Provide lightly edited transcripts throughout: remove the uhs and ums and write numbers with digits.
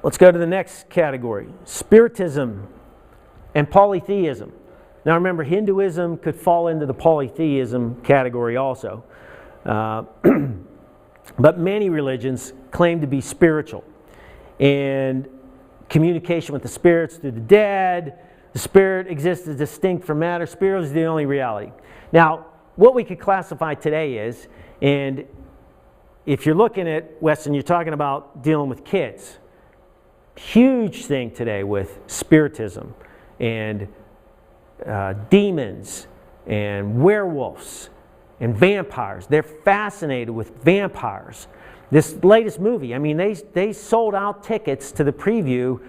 Let's go to the next category, spiritism and polytheism. Now remember, Hinduism could fall into the polytheism category also. But many religions claim to be spiritual. And communication with the spirits through the dead, the spirit exists as distinct from matter, spirit is the only reality. Now, what we could classify today is, and if you're looking at Weston, you're talking about dealing with kids. Huge thing today with spiritism and demons and werewolves and vampires. They're fascinated with vampires. This latest movie, I mean, they sold out tickets to the preview.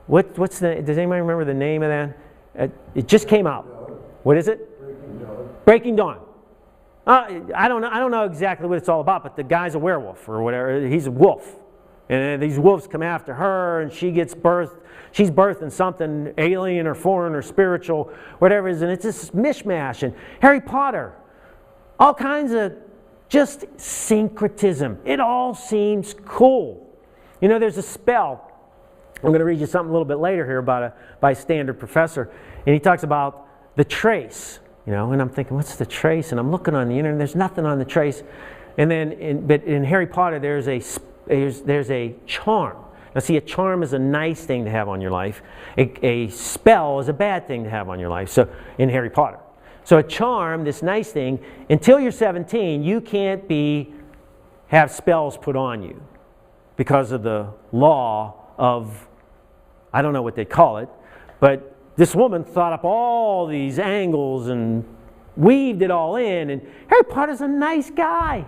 What's the? Does anybody remember the name of that? It just came out. What is it? Breaking Dawn. I don't know exactly what it's all about, but the guy's a werewolf or whatever. He's a wolf, and these wolves come after her, and she gets birthed. She's birthed in something alien or foreign or spiritual, whatever it is, and it's this mishmash. And Harry Potter, all kinds of just syncretism. It all seems cool. You know, there's a spell. I'm going to read you something a little bit later here by a standard professor, and he talks about the trace. You know, and I'm thinking, what's the trace? And I'm looking on the internet, there's nothing on the trace. And then, but in Harry Potter, there's a charm. Now see, a charm is a nice thing to have on your life. A spell is a bad thing to have on your life. So in Harry Potter. So a charm, this nice thing, until you're 17, you can't have spells put on you because of the law of, I don't know what they call it, but this woman thought up all these angles and weaved it all in. And Harry Potter's a nice guy.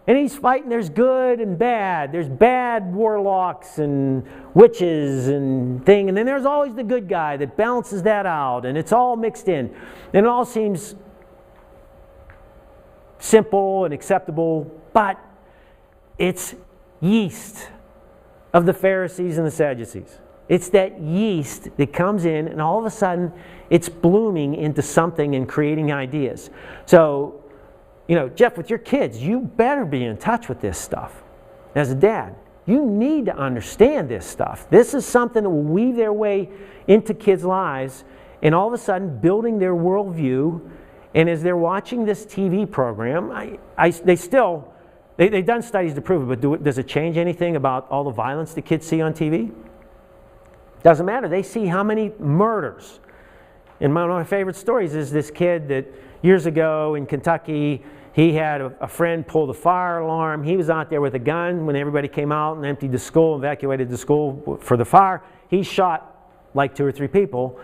And he's fighting, there's good and bad. There's bad warlocks and witches and thing. And then there's always the good guy that balances that out. And it's all mixed in. And it all seems simple and acceptable. But it's yeast of the Pharisees and the Sadducees. It's that yeast that comes in and all of a sudden it's blooming into something and creating ideas. So, you know, Jeff, with your kids, you better be in touch with this stuff. As a dad, you need to understand this stuff. This is something that will weave their way into kids' lives and all of a sudden building their worldview. And as they're watching this TV program, they've done studies to prove it, but does it change anything about all the violence the kids see on TV? Doesn't matter. They see how many murders. And one of my favorite stories is this kid that years ago in Kentucky, he had a friend pull the fire alarm. He was out there with a gun when everybody came out and emptied the school, evacuated the school for the fire. He shot like 2 or 3 people.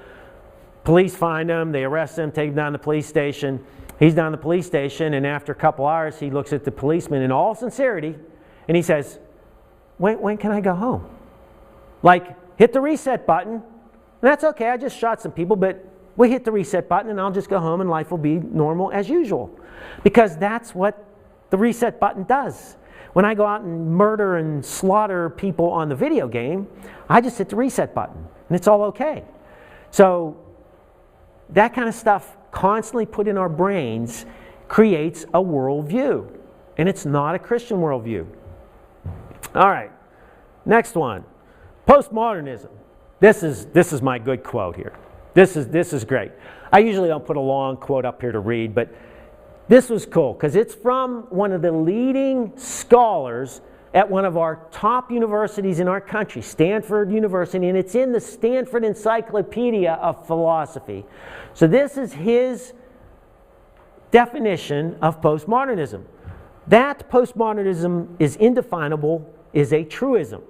Police find him. They arrest him, take him down to the police station. He's down to the police station, and after a couple hours, he looks at the policeman in all sincerity, and he says, when can I go home? Like, hit the reset button. And that's okay, I just shot some people, but we hit the reset button and I'll just go home and life will be normal as usual. Because that's what the reset button does. When I go out and murder and slaughter people on the video game, I just hit the reset button and it's all okay. So that kind of stuff constantly put in our brains creates a worldview. And it's not a Christian worldview. All right, next one. Postmodernism. This is my good quote here. This is great. I usually don't put a long quote up here to read, but this was cool because it's from one of the leading scholars at one of our top universities in our country, Stanford University, and it's in the Stanford Encyclopedia of Philosophy. So this is his definition of postmodernism. That postmodernism is indefinable, is a truism.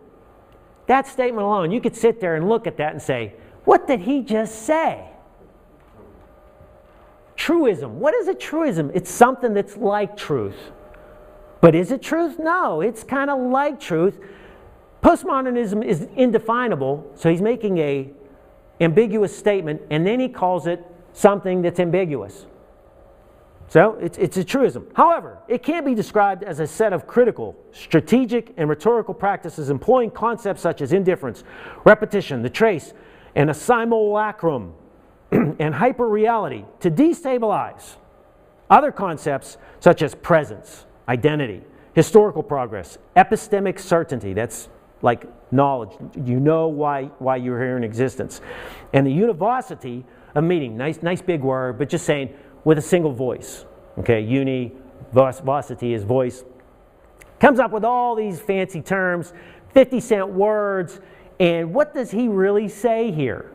That statement alone, you could sit there and look at that and say, what did he just say? Truism. What is a truism? It's something that's like truth. But is it truth? No, it's kind of like truth. Postmodernism is indefinable, so he's making an ambiguous statement, and then he calls it something that's ambiguous. So it's a truism. However, it can be described as a set of critical, strategic, and rhetorical practices employing concepts such as indifference, repetition, the trace, and a simulacrum, and hyperreality to destabilize other concepts such as presence, identity, historical progress, epistemic certainty, that's like knowledge. You know why you're here in existence. And the univocity of meaning, nice big word, but just saying with a single voice. Okay, univocity is voice. Comes up with all these fancy terms, 50-cent words, and what does he really say here?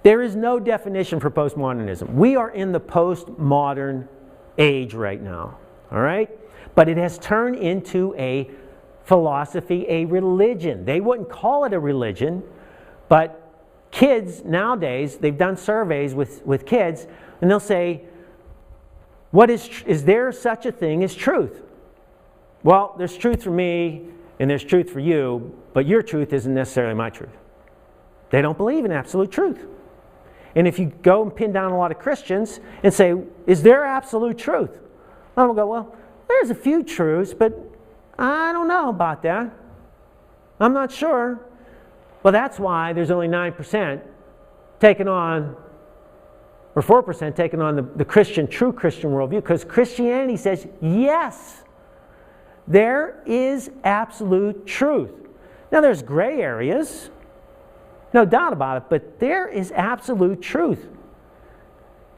There is no definition for postmodernism. We are in the postmodern age right now, all right? But it has turned into a philosophy, a religion. They wouldn't call it a religion, but kids nowadays, they've done surveys with kids, and they'll say, is there such a thing as truth? Well, there's truth for me, and there's truth for you, but your truth isn't necessarily my truth. They don't believe in absolute truth. And if you go and pin down a lot of Christians and say, is there absolute truth? I will go, well, there's a few truths, but I don't know about that. I'm not sure. Well, that's why there's only 9% taking on, or 4% taking on the true Christian worldview, because Christianity says, yes, there is absolute truth. Now, there's gray areas, no doubt about it, but there is absolute truth.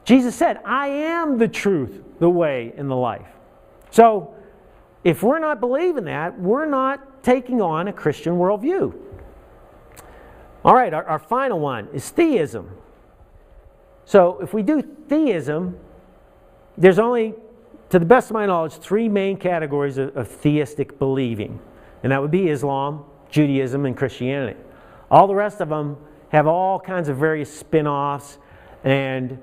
Jesus said, I am the truth, the way, and the life. So, if we're not believing that, we're not taking on a Christian worldview. All right, our final one is theism. So, if we do theism, there's only, to the best of my knowledge, 3 main categories of theistic believing. And that would be Islam, Judaism, and Christianity. All the rest of them have all kinds of various spin-offs, and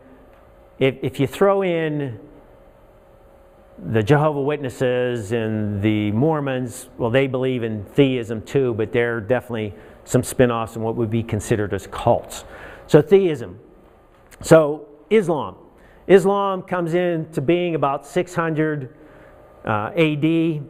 if you throw in the Jehovah's Witnesses and the Mormons, well, they believe in theism too, but they're definitely some spin-offs in what would be considered as cults. So theism. So Islam. Islam comes into being about 600 AD,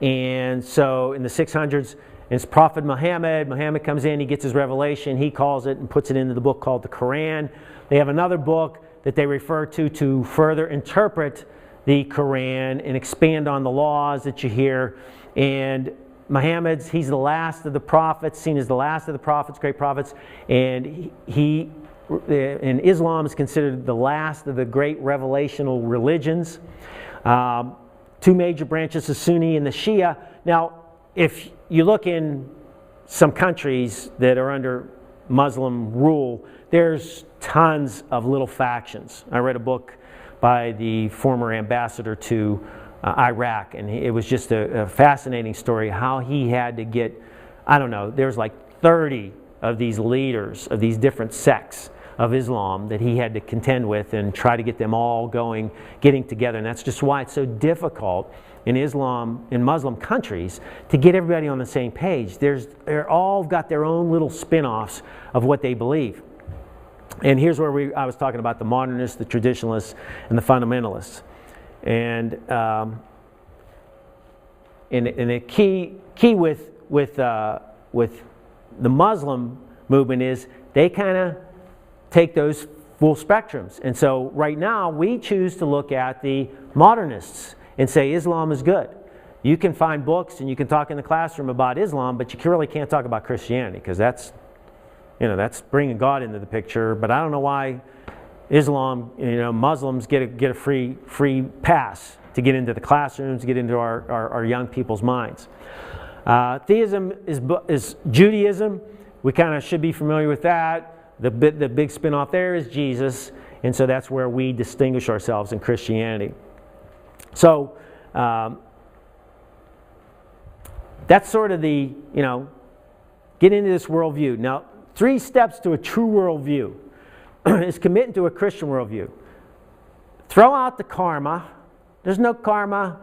and so in the 600s, it's Prophet Muhammad. Muhammad comes in, he gets his revelation, he calls it and puts it into the book called the Quran. They have another book that they refer to further interpret the Quran and expand on the laws that you hear. And he's the last of the prophets, seen as the last of the prophets, great prophets, and in Islam is considered the last of the great revelational religions. 2 major branches, the Sunni and the Shia. Now, if you look in some countries that are under Muslim rule, there's tons of little factions. I read a book by the former ambassador to Iraq, and it was just a fascinating story how he had to get, I don't know, there's like 30 of these leaders of these different sects of Islam that he had to contend with and try to get them all getting together. And that's just why it's so difficult in Muslim countries to get everybody on the same page. They're all got their own little spin-offs of what they believe. And here's where I was talking about the modernists, the traditionalists, and the fundamentalists. And the key with the Muslim movement is they kind of take those full spectrums. And so right now we choose to look at the modernists and say Islam is good. You can find books and you can talk in the classroom about Islam, but you really can't talk about Christianity, because that's bringing God into the picture. But I don't know why Islam, Muslims get a free pass to get into the classrooms, to get into our young people's minds. Theism is Judaism. We kind of should be familiar with that. The big spin-off there is Jesus, and so that's where we distinguish ourselves in Christianity. So that's sort of the, get into this worldview. Now, 3 steps to a true worldview is committing to a Christian worldview. Throw out the karma. There's no karma.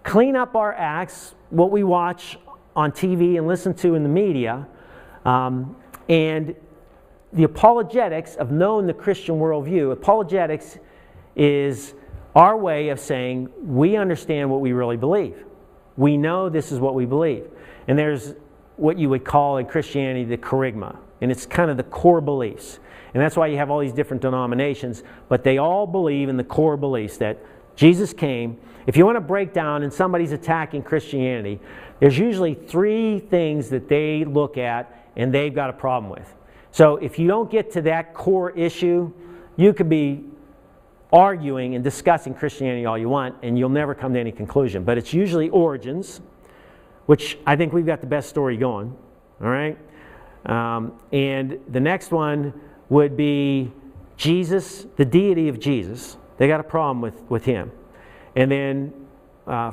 Clean up our acts, what we watch on TV and listen to in the media, and the apologetics of knowing the Christian worldview. Apologetics is our way of saying we understand what we really believe. We know this is what we believe. And there's what you would call in Christianity the kerygma. And it's kind of the core beliefs. And that's why you have all these different denominations. But they all believe in the core beliefs that Jesus came if you want to break down and somebody's attacking Christianity, there's usually 3 things that they look at and they've got a problem with. So if you don't get to that core issue, you could be arguing and discussing Christianity all you want, and you'll never come to any conclusion. But it's usually origins, which I think we've got the best story going. All right? And the next one would be Jesus, the deity of Jesus. They got a problem with him. And then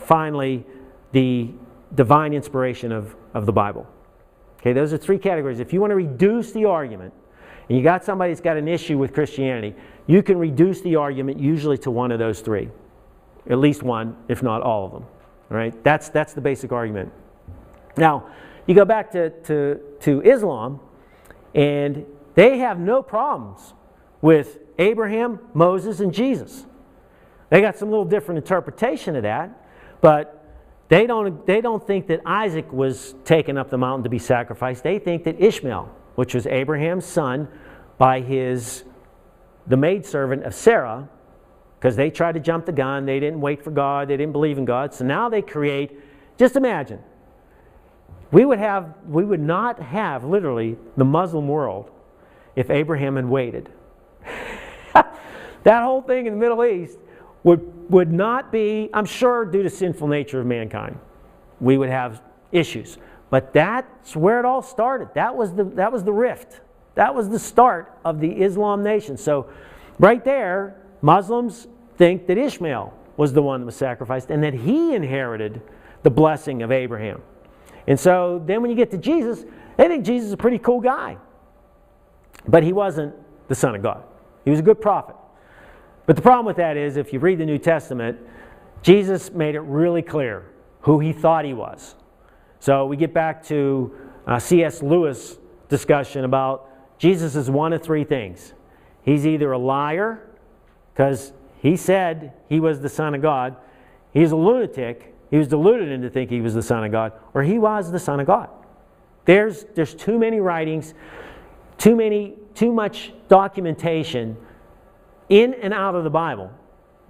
finally, the divine inspiration of the Bible. Okay, those are 3 categories. If you want to reduce the argument, and you got somebody that's got an issue with Christianity, you can reduce the argument usually to one of those 3. At least one, if not all of them. All right? That's the basic argument. Now, you go back to Islam, and they have no problems with Abraham, Moses, and Jesus. They got some little different interpretation of that, but they don't think that Isaac was taken up the mountain to be sacrificed. They think that Ishmael, which was Abraham's son by the maidservant of Sarah, because they tried to jump the gun, they didn't wait for God, they didn't believe in God, so now they create, just imagine, we would not have literally the Muslim world if Abraham had waited. That whole thing in the Middle East would not be, I'm sure, due to sinful nature of mankind. We would have issues. But that's where it all started. That was the rift. That was the start of the Islam nation. So right there, Muslims think that Ishmael was the one that was sacrificed and that he inherited the blessing of Abraham. And so then when you get to Jesus, they think Jesus is a pretty cool guy. But he wasn't the Son of God. He was a good prophet. But the problem with that is, if you read the New Testament, Jesus made it really clear who he thought he was. So we get back to C.S. Lewis' discussion about Jesus is one of 3 things. He's either a liar, because he said he was the Son of God. He's a lunatic. He was deluded into thinking he was the Son of God, or he was the Son of God. There's too many writings, too much documentation in and out of the Bible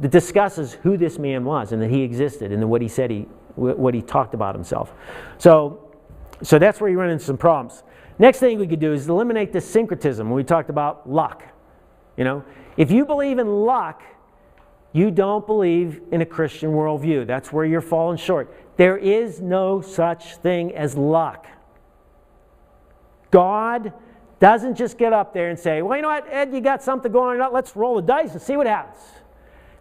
that discusses who this man was and that he existed and what he said what he talked about himself. So that's where you run into some problems. Next thing we could do is eliminate this syncretism. We talked about luck. You know, if you believe in luck, you don't believe in a Christian worldview. That's where you're falling short. There is no such thing as luck. God doesn't just get up there and say, well, you know what, Ed, you got something going on, let's roll the dice and see what happens.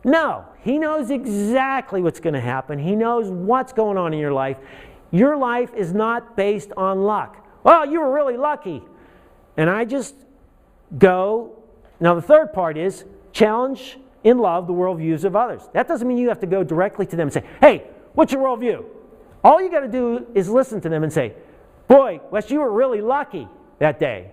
No, he knows exactly what's going to happen. He knows what's going on in your life. Your life is not based on luck. Well, you were really lucky. And I just go. Now, the third part is challenge in love the worldviews of others. That doesn't mean you have to go directly to them and say, hey, what's your worldview? All you got to do is listen to them and say, boy, Wes, you were really lucky that day.